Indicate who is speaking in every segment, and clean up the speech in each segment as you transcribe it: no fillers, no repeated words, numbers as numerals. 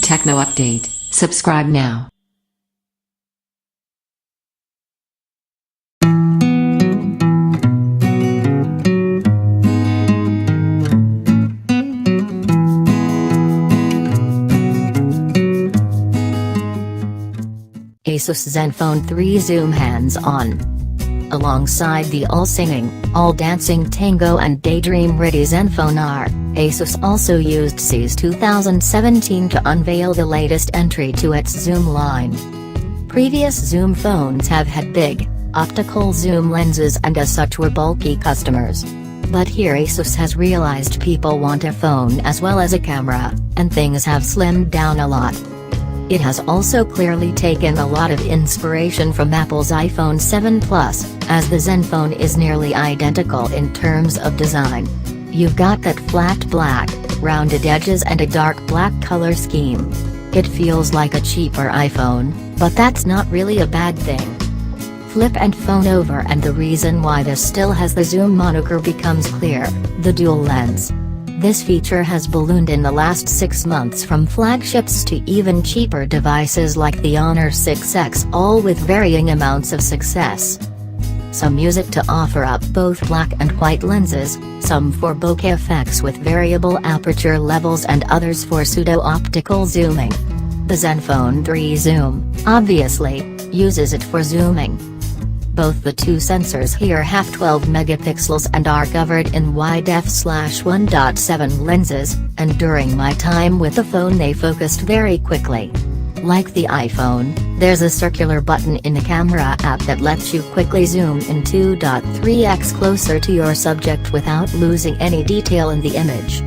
Speaker 1: Techno update. Subscribe now.
Speaker 2: Asus Zenfone 3 Zoom hands-on. Alongside the all-singing, all-dancing Tango and Daydream-ready Zenfone R, Asus also used CES 2017 to unveil the latest entry to its Zoom line. Previous Zoom phones have had big, optical zoom lenses and as such were bulky customers. But here Asus has realized people want a phone as well as a camera, and things have slimmed down a lot. It has also clearly taken a lot of inspiration from Apple's iPhone 7 Plus, as the Zenfone is nearly identical in terms of design. You've got that flat black, rounded edges and a dark black color scheme. It feels like a cheaper iPhone, but that's not really a bad thing. Flip and phone over and the reason why this still has the Zoom moniker becomes clear: the dual lens. This feature has ballooned in the last 6 months from flagships to even cheaper devices like the Honor 6X, all with varying amounts of success. Some use it to offer up both black and white lenses, some for bokeh effects with variable aperture levels and others for pseudo-optical zooming. The Zenfone 3 Zoom, obviously, uses it for zooming. Both the two sensors here have 12 megapixels and are covered in wide f/1.7 lenses, and during my time with the phone they focused very quickly. Like the iPhone, there's a circular button in the camera app that lets you quickly zoom in 2.3x closer to your subject without losing any detail in the image.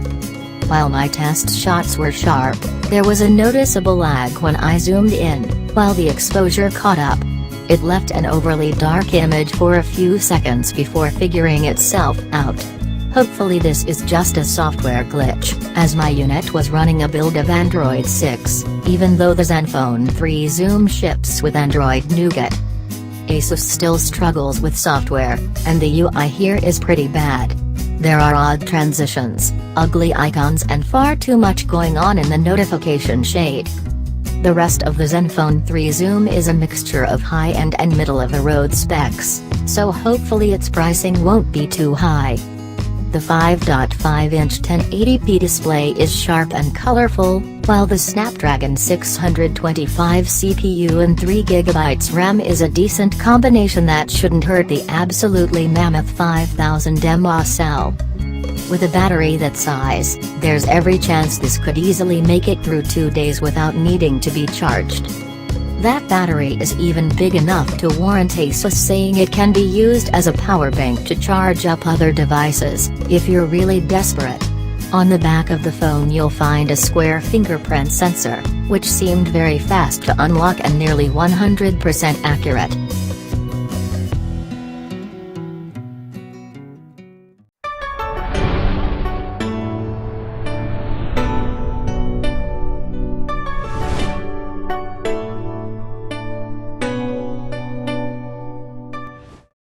Speaker 2: While my test shots were sharp, there was a noticeable lag when I zoomed in, while the exposure caught up. It left an overly dark image for a few seconds before figuring itself out. Hopefully this is just a software glitch, as my unit was running a build of Android 6, even though the Zenfone 3 Zoom ships with Android Nougat. Asus still struggles with software, and the UI here is pretty bad. There are odd transitions, ugly icons and far too much going on in the notification shade. The rest of the Zenfone 3 Zoom is a mixture of high-end and middle-of-the-road specs, so hopefully its pricing won't be too high. The 5.5-inch 1080p display is sharp and colorful, while the Snapdragon 625 CPU and 3GB RAM is a decent combination that shouldn't hurt the absolutely mammoth 5000 mAh cell. With a battery that size, there's every chance this could easily make it through 2 days without needing to be charged. That battery is even big enough to warrant Asus saying it can be used as a power bank to charge up other devices, if you're really desperate. On the back of the phone you'll find a square fingerprint sensor, which seemed very fast to unlock and nearly 100% accurate.